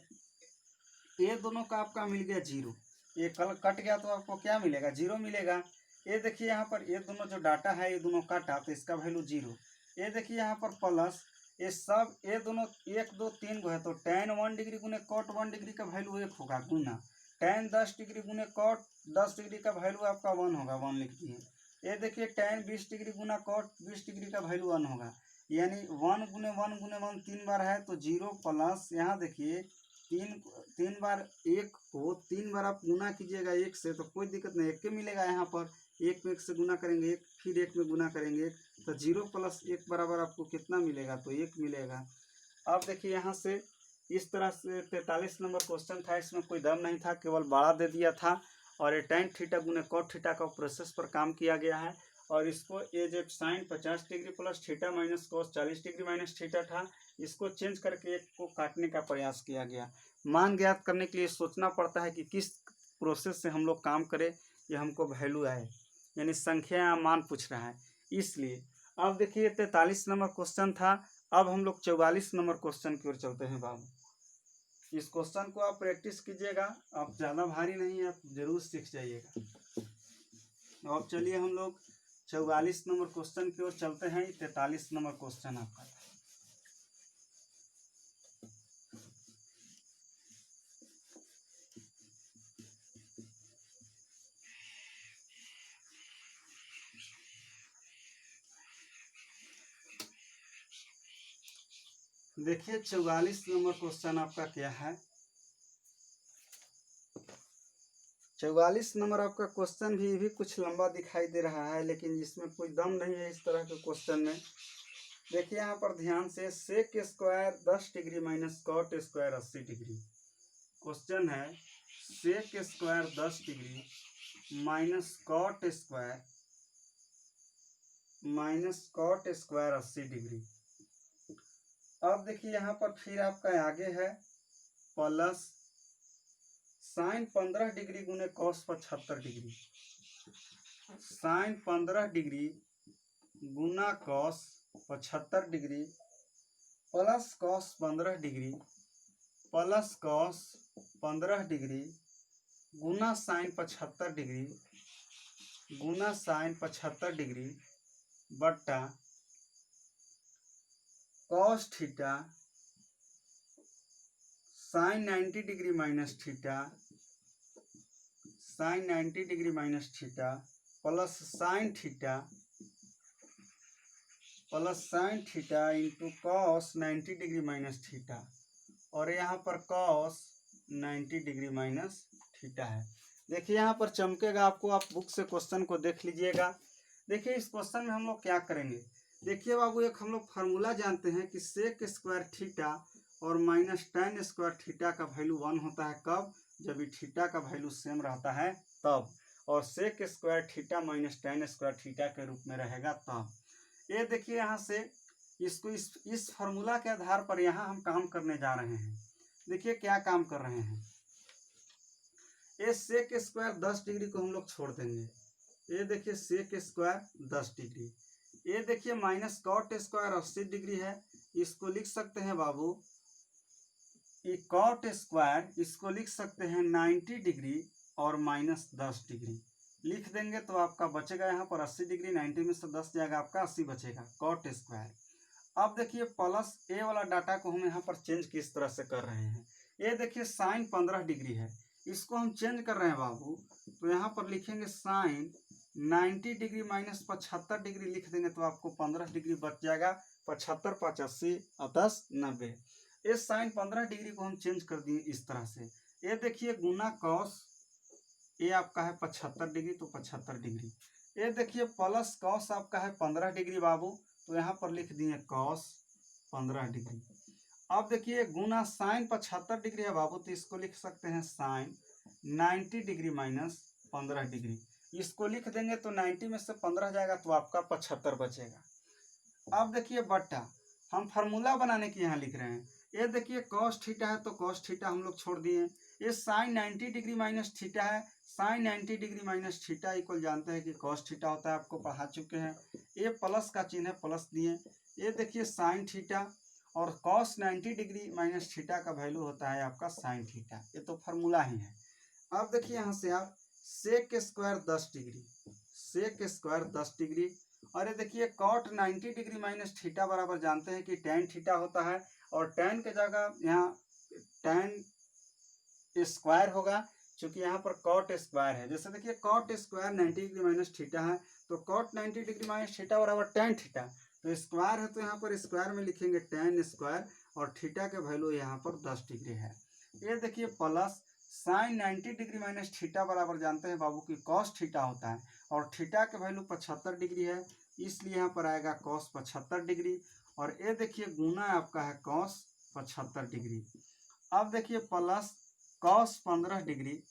ये दोनों का आपका मिल गया जीरो, ये कल कट गया तो आपको क्या मिलेगा, जीरो मिलेगा। ये देखिए यहाँ पर ये दोनों जो डाटा है ये दोनों कटा तो इसका वैल्यू जीरो। ये देखिए यहाँ पर प्लस, ये सब ये दोनों 1 2 3 को है, तो tan 1 डिग्री गुने कॉट 1 डिग्री का वैल्यू 1 होगा, गुना tan 10 डिग्री गुने कॉट 10 डिग्री का वैल्यू आपका 1 होगा, 1 लिख दिए। ये देखिए tan 20 डिग्री गुना कॉट 20 डिग्री का वैल्यू 1 होगा, यानी 1 गुने 1 गुने 1 3 बार है तो जीरो, प्लस यहाँ देखिए तीन बार 1 को 3 बार आप गुना कीजिएगा 1 से तो कोई दिक्कत नहीं, 1 के मिलेगा। यहाँ पर 1 में 1 से गुना करेंगे 1, फिर 1 में गुना करेंगे 1, तो 0 प्लस 1 बराबर आपको कितना मिलेगा, तो 1 मिलेगा। अब देखिए यहाँ से इस तरह से 43 नंबर क्वेश्चन था, इसमें कोई दम नहीं था, केवल बड़ा दे दिया था, और ये tan थीटा गुने कॉट थीटा का प्रोसेस पर काम किया गया है। और इसको ये जो sine 50 degree plus theta minus cos 40 degree minus theta था, इसको चेंज करके एक को काटने का प्रयास किया गया। मान ज्ञात करने के लिए सोचना पड़ता है कि किस प्रोसेस से हम लोग काम करें ये हमको वैल्यू आए, यानी संख्या या मान पूछ रहा है इसलिए। अब देखिए 43 नंबर क्वेश्चन था, अब हम लोग 44 नंबर क्वेश्चन की ओर चलते हैं बाबू। इस क्वेश्चन को आप प्रैक्टिस कीजिएगा, आप ज़्यादा भारी नहीं है, आप जरूर सीख जाइएगा। अब चलिए हम लोग 44 नंबर क्वेश्चन की ओर चलते हैं। 43 नंबर क्वेश्चन आपका था। देखिए 44 नंबर क्वेश्चन आपका क्या है। 44 नंबर आपका क्वेश्चन भी कुछ लंबा दिखाई दे रहा है, लेकिन इसमें कोई दम नहीं है इस तरह के क्वेश्चन में। देखिए यहाँ पर ध्यान से, sec square 10 degree minus cot square 80 degree. Question है sec square 10 degree minus cot square 80 degree. अब देखिए यहाँ पर फिर आपका आगे है प्लस साइन 15 डिग्री गुने कॉस 75 डिग्री, साइन 15 डिग्री गुना cos 75 degree plus cos 15 degree plus cos 15 degree गुना साइन 75 डिग्री गुना साइन 75 डिग्री बट्टा cos theta sine 90 degree minus theta sine 90 degree minus theta plus sine theta into cos 90 degree minus theta और यहाँ पर cos 90 degree minus theta है। देखिए यहाँ पर चमकेगा आपको, आप बुक से क्वेश्चन को देख लीजिएगा। देखिए इस क्वेश्चन में हम लोग क्या करेंगे, देखिए बाबू एक हम लोग फार्मूला जानते हैं कि सेक स्क्वायर थीटा और माइनस टेन स्क्वायर थीटा का वैल्यू 1 होता है। कब? जब थीटा का वैल्यू सेम रहता है तब, और sec square theta minus tan square theta के रूप में रहेगा तब। ये देखिए यहाँ से इसको इस फार्मूला के आधार पर यहाँ हम काम करने जा रहे हैं। देखिए क्या काम कर रहे हैं, ये सेक स्क्वायर 10 डिग्री को हम लोग छोड़ देंगे। ये देखिए सेक स्क्वायर 10 डिग्री, ये देखिए माइनस कॉट स्क्वायर 80 डिग्री है, इसको लिख सकते हैं बाबू, ये कॉट स्क्वायर इसको लिख सकते हैं 90 डिग्री और माइनस 10 डिग्री लिख देंगे तो आपका बचेगा यहाँ पर 80 डिग्री, 90 में से 10 जाएगा आपका 80 बचेगा कॉट स्क्वायर। अब देखिए प्लस ए वाला डाटा को हम यहाँ पर चेंज किस तरह से कर रहे हैं, ये देखिए साइन 15 डिग्री है, इसको हम चेंज कर रहे हैं बाबू, तो यहाँ पर लिखेंगे साइन 90 डिग्री माइनस 75 डिग्री लिख देंगे तो आपको 15 डिग्री बच जाएगा। 75 5 80 और 10 90। इस साइन 15 डिग्री को हम चेंज कर दिए इस तरह से। ये देखिए गुना कॉस, ये आपका है 75 डिग्री तो 75 डिग्री। ये देखिए प्लस कॉस आपका है 15 डिग्री बाबू, तो यहाँ पर लिख दिए कॉस 15 डिग्री। अब देखिए गुना साइन 75 डिग्री है बाबू, तो इसको लिख सकते हैं साइन 90 डिग्री माइनस 15 डिग्री, इसको लिख देंगे तो 90 में से 15 जाएगा तो आपका 75 बचेगा। अब देखिए बट्टा, हम फार्मूला बनाने के यहाँ लिख रहे हैं। ये देखिए कॉस थीटा है तो कॉस थीटा हम लोग छोड़ दिए, ये साइन 90 डिग्री माइनस थीटा है, sine 90 degree minus theta equal जानते हैं कि कॉस थीटा होता है, आपको पढ़ा चुके हैं। ये प्लस का चिन्ह है, प्लस दिए। ये देखिए साइन थीटा और कॉस 90 डिग्री माइनस थीटा का वैल्यू होता है आपका साइन थीटा, ये तो फार्मूला ही है। अब देखिए यहाँ से आप sec square 10 degree, sec square 10 degree, और ये देखिए कॉट 90 डिग्री माइनस थीटा बराबर जानते हैं कि टेन थीटा होता है, और टेन के जगह यहाँ टेन स्क्वायर होगा, क्योंकि यहाँ पर कॉट स्क्वायर है। जैसे देखिए cot square 90 degree minus theta है, तो कॉट 90 डिग्री माइनस थीटा बराबर टेन थीटा, तो स्क्वायर है तो यहाँ पर स्क्वायर में लिखेंगे टेन स्क्वायर, और थीटा के वैल्यू यहाँ पर 10 डिग्री है। ये देखिए plus sine 90 degree minus theta बराबर जानते हैं बाबू की कॉस थीटा होता है, और थीटा के वैल्यू 75 डिग्री है, इसलिए यहाँ पर आएगा कॉस 75 डिग्री, और ये देखिए गुना आपका है कॉस 75 डिग्री। अब देखिए प्लस कॉस 15 डिग्री,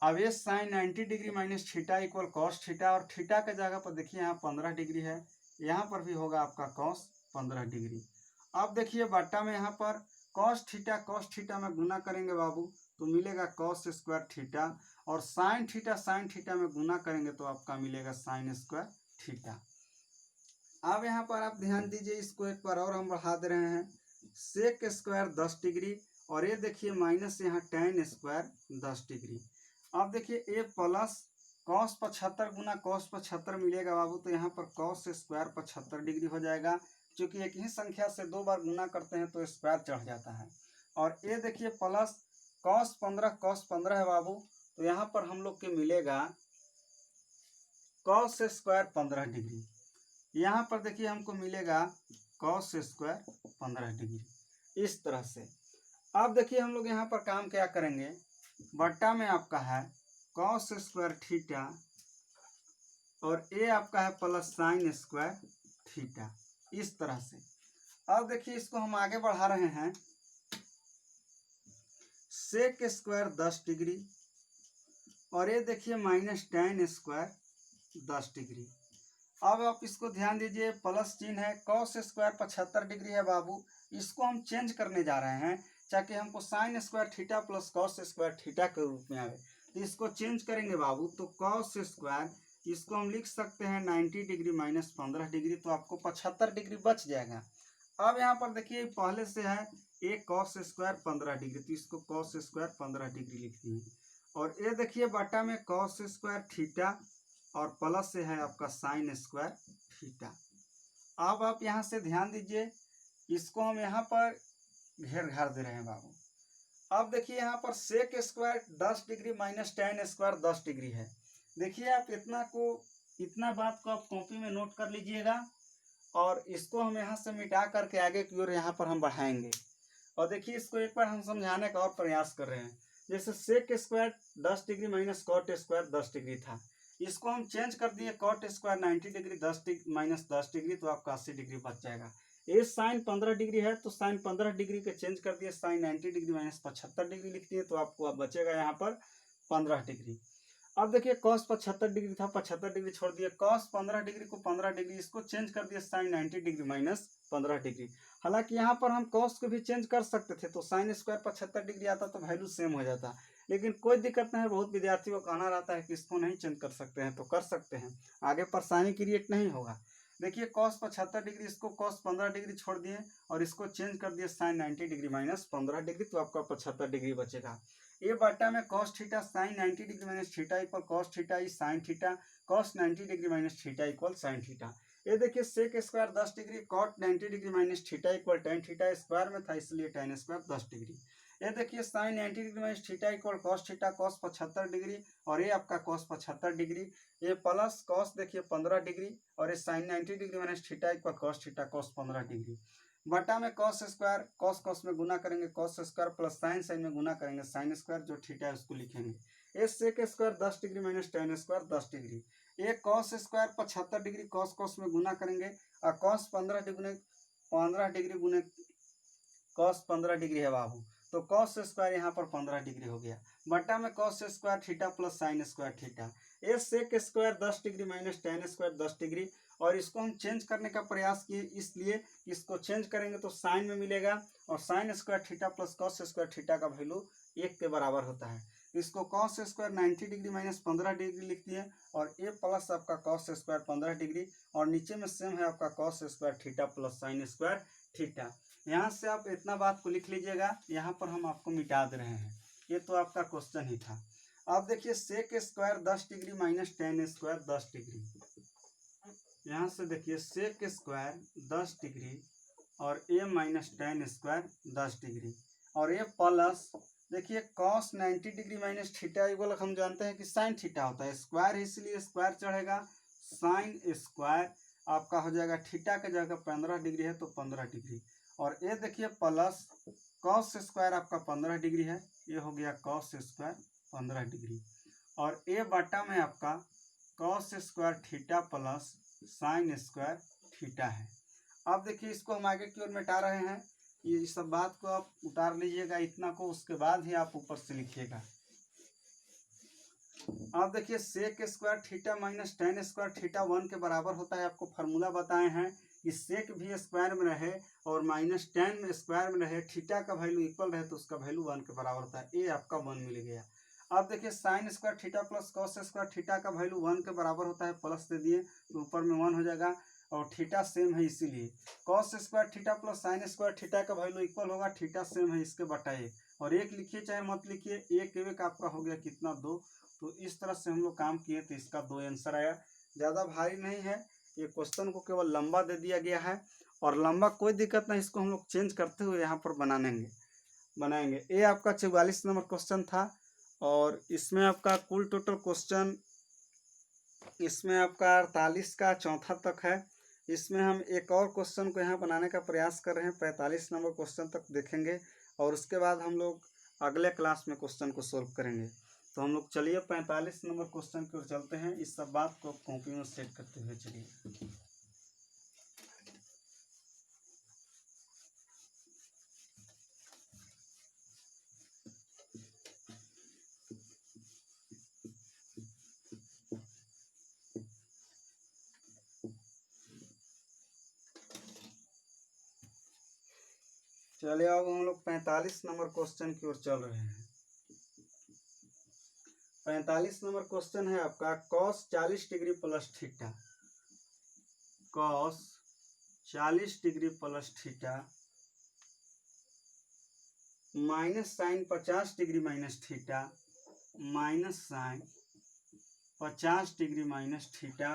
अब ये sine 90 degree minus theta equal cos theta, और थीटा के जगह पर देखिए यहाँ 15 डिग्री है, यहाँ पर भी होगा आपका कॉस 15 डिग्री। अब देखिए बट्टा में यहाँ पर कॉस थीटा में गुना करेंगे बाबू तो मिलेगा कॉस स्क्वायर थीटा, और साइन थीटा में गुना करेंगे तो आपका मिलेगा साइन स्क्वायर थीटा। अब यहाँ पर आप ध्यान दीजिए, इसको एक बार और हम बढ़ा दे रहे हैं, सेक स्क्वायर 10 डिग्री, और ये देखिए माइनस यहाँ टेन स्क्वायर 10 डिग्री। अब देखिए ए प्लस कॉस 75 गुना कॉस 75 मिलेगा बाबू, तो यहाँ पर कॉस स्क्वायर 75 डिग्री हो जाएगा, क्योंकि एक ही संख्या से दो बार गुना करते हैं तो स्क्वायर चढ़ जाता है। और ये देखिए प्लस कॉस 15 है बाबू, तो यहाँ पर हम लोग के मिलेगा कॉस स्क्वायर 15 डिग्री, यहाँ पर देखिए हमको मिलेगा कॉस स्क्वायर 15 डिग्री इस तरह से। अब देखिए हम लोग यहाँ पर काम क्या करेंगे, बट्टा में आपका है कॉस स्क्वायर थीटा, और ए आपका है प्लस साइन स्क्वायर थीटा इस तरह से। अब देखिए इसको हम आगे बढ़ा रहे हैं, सेक स्क्वायर 10 डिग्री, और ये देखिए माइनस टेन स्क्वायर 10 डिग्री। अब आप इसको ध्यान दीजिए, प्लस चिन्ह है, कॉस स्क्वायर 75 डिग्री है बाबू, इसको हम चेंज करने जा रहे हैं ताकि हमको sign square theta plus cos square theta के रूप में आए, तो इसको चेंज करेंगे बाबू, तो कॉस स्क्वायर इसको हम लिख सकते हैं 90 डिग्री माइनस 15 डिग्री, तो आपको 75 डिग्री बच जाएगा। अब यहाँ पर देखिए पहले से है ए कॉस स्क्वायर 15 डिग्री, तो इसको कॉस स्क्वायर 15 डिग्री लिख दिए। और ये देखिए बटा में कॉस स्क्वायर थीटा और प्लस से है आपका साइन स्क्वायर थीटा। अब आप यहाँ से ध्यान दीजिए, इसको हम यहाँ पर घेर घार दे रहे हैं बाबू। अब देखिए यहाँ पर sec square 10 degree minus tan square 10 degree है। देखिए आप इतना बात को आप कॉपी में नोट कर लीजिएगा, और इसको हम यहाँ से मिटा करके आगे की ओर यहाँ पर हम बढ़ाएंगे। और देखिए इसको एक बार हम समझाने का और प्रयास कर रहे हैं। जैसे sec square 10 degree minus cot square 10 degree था, इसको हम चेंज कर दिए cot square 90 degree 10 degree minus 10 degree, तो आपका 80 डिग्री बच जाएगा। ये साइन 15 डिग्री है, तो साइन 15 डिग्री के चेंज कर दिए साइन 90 डिग्री माइनस 75 डिग्री लिख दिए, तो आपको अब बचेगा यहाँ पर 15 डिग्री। अब देखिए कॉस 75 डिग्री था, 75 डिग्री छोड़ दिए, कॉस 15 डिग्री को 15 डिग्री, इसको चेंज कर दिए साइन 90 डिग्री माइनस 15 डिग्री। हालांकि यहाँ पर हम कॉस को भी चेंज कर सकते थे, तो साइन स्क्वायर 75 डिग्री आता तो वैल्यू सेम हो जाता, लेकिन कोई दिक्कत नहीं है। बहुत विद्यार्थी को कहना रहता है कि इसको नहीं चेंज कर सकते हैं, तो कर सकते हैं, आगे परेशानी क्रिएट नहीं होगा। देखिए कॉस 75 डिग्री, इसको कॉस 15 डिग्री छोड़ दिए और इसको चेंज कर दिए साइन 90 डिग्री माइनस 15 डिग्री, तो आपका 75 डिग्री बचेगा। ये बटा में cos theta sine 90 degree minus theta equal cos theta ई sine theta, cos 90 degree minus theta equal sine theta. ये देखिए sec square 10 degree cot 90 degree minus theta equal tan theta, square में था इसलिए टेन स्क्वायर 10 डिग्री। ये देखिए sine 90 degree minus theta equal cos theta, cos 75 degree, और ये आपका कॉस 75 डिग्री, ये प्लस कॉस देखिए 15 डिग्री, और ये sine 90 degree minus theta equal cos theta cos 15 degree, बटा में कॉस स्क्वायर, कॉस कॉस में गुना करेंगे cos square, plus sine sine में गुना करेंगे साइन स्क्वायर, जो थीटा है उसको लिखेंगे। ये sec square 10 degree minus tan square 10 degree, ये cos square 75 degree, cos cos में गुना करेंगे, और कॉस 15 डिग्री गुने कॉस 15 डिग्री है बाबू, तो कॉस स्क्वायर यहाँ पर 15 डिग्री हो गया, बटा में cos square theta plus sine square theta. ये sec square 10 degree minus tan square 10 degree, और इसको हम चेंज करने का प्रयास किए, इसलिए इसको चेंज करेंगे तो साइन में मिलेगा, और sign square theta plus cos square theta का वैल्यू 1 के बराबर होता है। इसको cos square 90 degree minus 15 degree लिख दिए, और ए प्लस आपका कॉस स्क्वायर 15 डिग्री, और नीचे में सेम है आपका cos square theta plus sine square theta. यहाँ से आप इतना बात को लिख लीजिएगा, यहाँ पर हम आपको मिटा दे रहे हैं, ये तो आपका क्वेश्चन ही था। अब देखिए sec square 10 degree minus tan square 10 degree, यहाँ से देखिए सेक स्क्वायर 10 डिग्री और ए माइनस टेन स्क्वायर 10 डिग्री, और ये प्लस देखिए cos 90 degree minus theta equal हम जानते हैं कि साइन थीटा होता है, स्क्वायर इसलिए स्क्वायर चढ़ेगा, साइन स्क्वायर आपका हो जाएगा थीटा के जगह 15 डिग्री है तो 15 डिग्री, और ये देखिए प्लस कॉस स्क्वायर आपका 15 डिग्री है, ये हो गया कॉस स्क्वायर 15 डिग्री, और ए बटा में आपका cos square theta plus sine square theta है। अब देखिए इसको हम आगे की ओर मिटा रहे हैं, ये सब बात को आप उतार लीजिएगा इतना को, उसके बाद ही आप ऊपर से लिखिएगा। अब देखिए sec square theta minus tan square theta 1 के बराबर होता है, आपको फार्मूला बताए हैं कि सेक भी स्क्वायर में रहे और माइनस टेन में स्क्वायर में रहे, थीटा का वैल्यू इक्वल रहे तो उसका वैल्यू 1 के बराबर होता है, ये आपका 1 मिल गया। अब देखिए sign square theta plus cos square theta का वैल्यू 1 के बराबर होता है, प्लस दे दिए तो ऊपर में 1 हो जाएगा, और थीटा सेम है इसीलिए cos square theta plus sine square theta का वैल्यू इक्वल होगा, थीटा सेम है इसके बटा 1, और 1 लिखिए चाहे मत लिखिए, 1 आपका हो गया कितना 2, तो इस तरह से हम लोग काम किए तो इसका 2 आंसर आया। ज़्यादा भारी नहीं है, ये क्वेश्चन को केवल लंबा दे दिया गया है, और लंबा कोई दिक्कत नहीं, इसको हम लोग चेंज करते हुए यहाँ पर बनाएंगे। ये आपका 44 नंबर क्वेश्चन था, और इसमें आपका कुल टोटल क्वेश्चन इसमें आपका 48 का चौथा तक है। इसमें हम एक और क्वेश्चन को यहाँ बनाने का प्रयास कर रहे हैं, 45 नंबर क्वेश्चन तक देखेंगे, और उसके बाद हम लोग अगले क्लास में क्वेश्चन को सोल्व करेंगे। तो हम लोग चलिए 45 नंबर क्वेश्चन की ओर चलते हैं, इस सब बात को कॉपी में सेट करते हुए चलिए। चलिए अब हम लोग 45 नंबर क्वेश्चन की ओर चल रहे हैं। 45 नंबर क्वेश्चन है आपका cos 40 degree plus theta, cos 40 degree plus theta minus sine 50 degree minus theta minus sine 50 degree minus theta,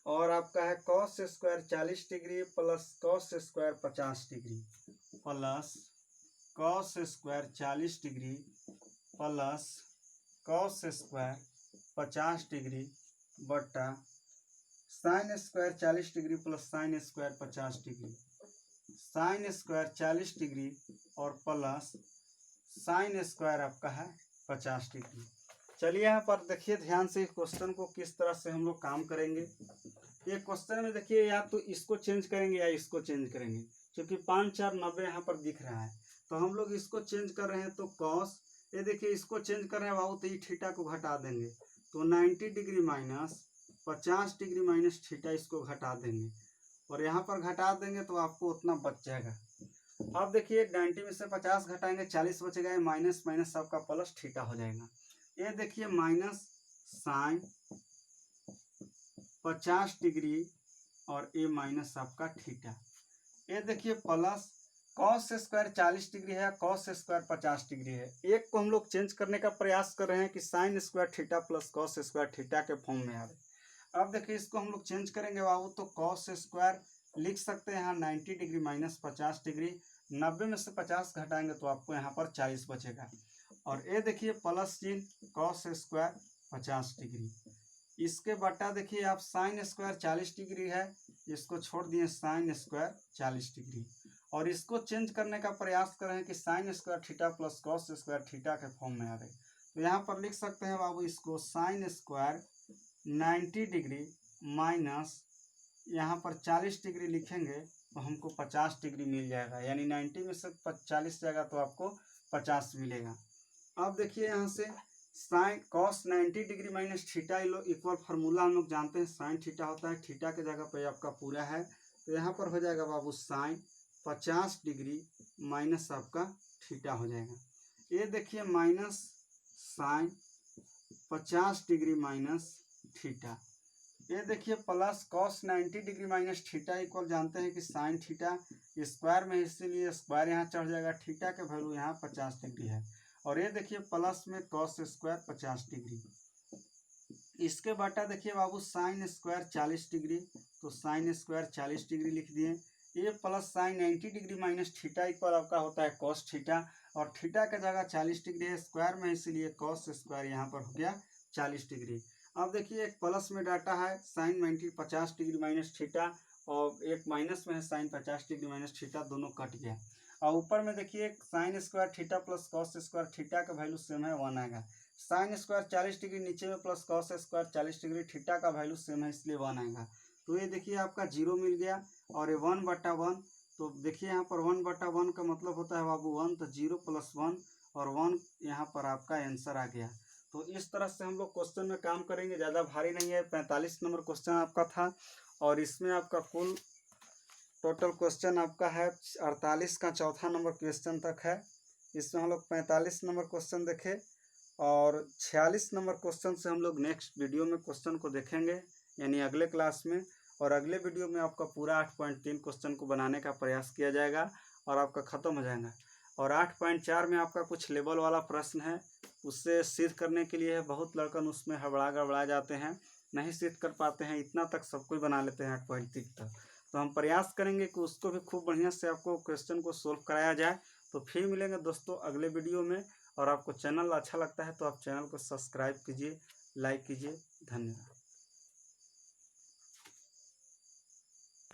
और आपका है cos square 40 degree plus cos square 50 degree plus cos square 40 degree plus cos square 50 degree बटा sine square 40 degree plus sine square 50 degree, sine square 40 degree और plus sine square आपका है 50 degree. चलिए यहाँ पर देखिए ध्यान से इस क्वेश्चन को किस तरह से हम लोग काम करेंगे। ये क्वेश्चन में देखिए या तो इसको चेंज करेंगे या इसको चेंज करेंगे, क्योंकि 5 4 90 यहाँ पर दिख रहा है, तो हम लोग इसको चेंज कर रहे हैं तो कॉस, ये देखिए इसको चेंज कर रहे हैं बाबू, तो ये थीटा को घटा देंगे तो 90 degree minus 50 degree minus theta, इसको घटा देंगे और यहाँ पर घटा देंगे तो आपको उतना बच जाएगा। अब देखिए 90 में से 50 घटाएंगे 40 बचेगा, माइनस माइनस आपका प्लस थीटा हो जाएगा। ये देखिए माइनस साइन 50 डिग्री और ये माइनस आपका थीटा, ये देखिए प्लस कॉस स्क्वायर 40 डिग्री है, कॉस स्क्वायर 50 डिग्री है। एक को हम लोग चेंज करने का प्रयास कर रहे हैं कि sign square theta plus cos square theta के फॉर्म में आए। अब देखिए इसको हम लोग चेंज करेंगे बाबू, तो कॉस स्क्वायर लिख सकते हैं यहाँ 90 डिग्री माइनस 50 डिग्री, 90 में से 50 घटाएंगे तो आपको यहाँ पर 40 बचेगा, और ये देखिए प्लस चिन्ह कॉस स्क्वायर 50 डिग्री, इसके बटा देखिए आप साइन स्क्वायर 40 डिग्री है, इसको छोड़ दिए साइन स्क्वायर 40 डिग्री, और इसको चेंज करने का प्रयास करें कि sign square theta plus cos square theta के फॉर्म में आ गए, तो यहाँ पर लिख सकते हैं बाबू इसको साइन स्क्वायर 90 डिग्री माइनस यहाँ पर 40 डिग्री लिखेंगे तो हमको 50 डिग्री मिल जाएगा, यानी 90 में से 40 जाएगा तो आपको 50 मिलेगा। अब देखिए यहाँ से sine cos 90 degree minus theta equal formula हम लोग जानते हैं, साइन थीटा होता है, थीटा के जगह पे आपका पूरा है, तो यहाँ पर हो जाएगा बाबू साइन 50 डिग्री माइनस आपका थीटा हो जाएगा। ये देखिए minus sine 50 degree minus theta, ये देखिए plus cos 90 degree minus theta equal जानते हैं कि साइन थीटा स्क्वायर में, इसीलिए स्क्वायर यहाँ चढ़ जाएगा, थीटा के वैल्यू यहाँ 50 डिग्री है, और ये देखिए प्लस में कॉस स्क्वायर 50 डिग्री, इसके बटा देखिए बाबू साइन स्क्वायर 40 डिग्री, तो साइन स्क्वायर 40 डिग्री लिख दिए, ये plus sine 90 degree minus theta equal आपका होता है कॉस थीटा, और थीटा के जगह 40 डिग्री है स्क्वायर में, इसीलिए कॉस स्क्वायर यहाँ पर हो गया 40 डिग्री। अब देखिए एक प्लस में डाटा है साइन 50 डिग्री माइनस थीटा, और एक माइनस में है साइन 50 डिग्री माइनस थीटा, दोनों कट गया, और ऊपर में देखिए sign square theta plus cos square theta का वैल्यू सेम है 1 आएगा, साइन स्क्वायर 40 डिग्री नीचे में plus cos square 40 degree theta का वैल्यू सेम है, इसलिए 1 आएगा, तो ये देखिए आपका 0 मिल गया, और ये 1/1, तो देखिए यहाँ पर 1/1 का मतलब होता है बाबू 1, तो 0 + 1 और 1 यहाँ पर आपका आंसर आ गया। तो इस तरह से हम लोग क्वेश्चन में काम करेंगे, ज़्यादा भारी नहीं है, 45 नंबर क्वेश्चन आपका था, और इसमें आपका कुल टोटल क्वेश्चन आपका है 48 का चौथा नंबर क्वेश्चन तक है। इसमें हम लोग 45 नंबर क्वेश्चन देखे, और 46 नंबर क्वेश्चन से हम लोग नेक्स्ट वीडियो में क्वेश्चन को देखेंगे, यानी अगले क्लास में, और अगले वीडियो में आपका पूरा 8.3 क्वेश्चन को बनाने का प्रयास किया जाएगा और आपका ख़त्म हो जाएगा। और 8.4 में आपका कुछ लेवल वाला प्रश्न है, उससे सिद्ध करने के लिए बहुत लड़कन उसमें हड़बड़ा गड़बड़ा जाते हैं, नहीं सिद्ध कर पाते हैं, इतना तक सब कोई बना लेते हैं 8.3 तक, तो हम प्रयास करेंगे कि उसको भी खूब बढ़िया से आपको क्वेश्चन को सोल्व कराया जाए। तो फिर मिलेंगे दोस्तों अगले वीडियो में, और आपको चैनल अच्छा लगता है तो आप चैनल को सब्सक्राइब कीजिए, लाइक कीजिए, धन्यवाद।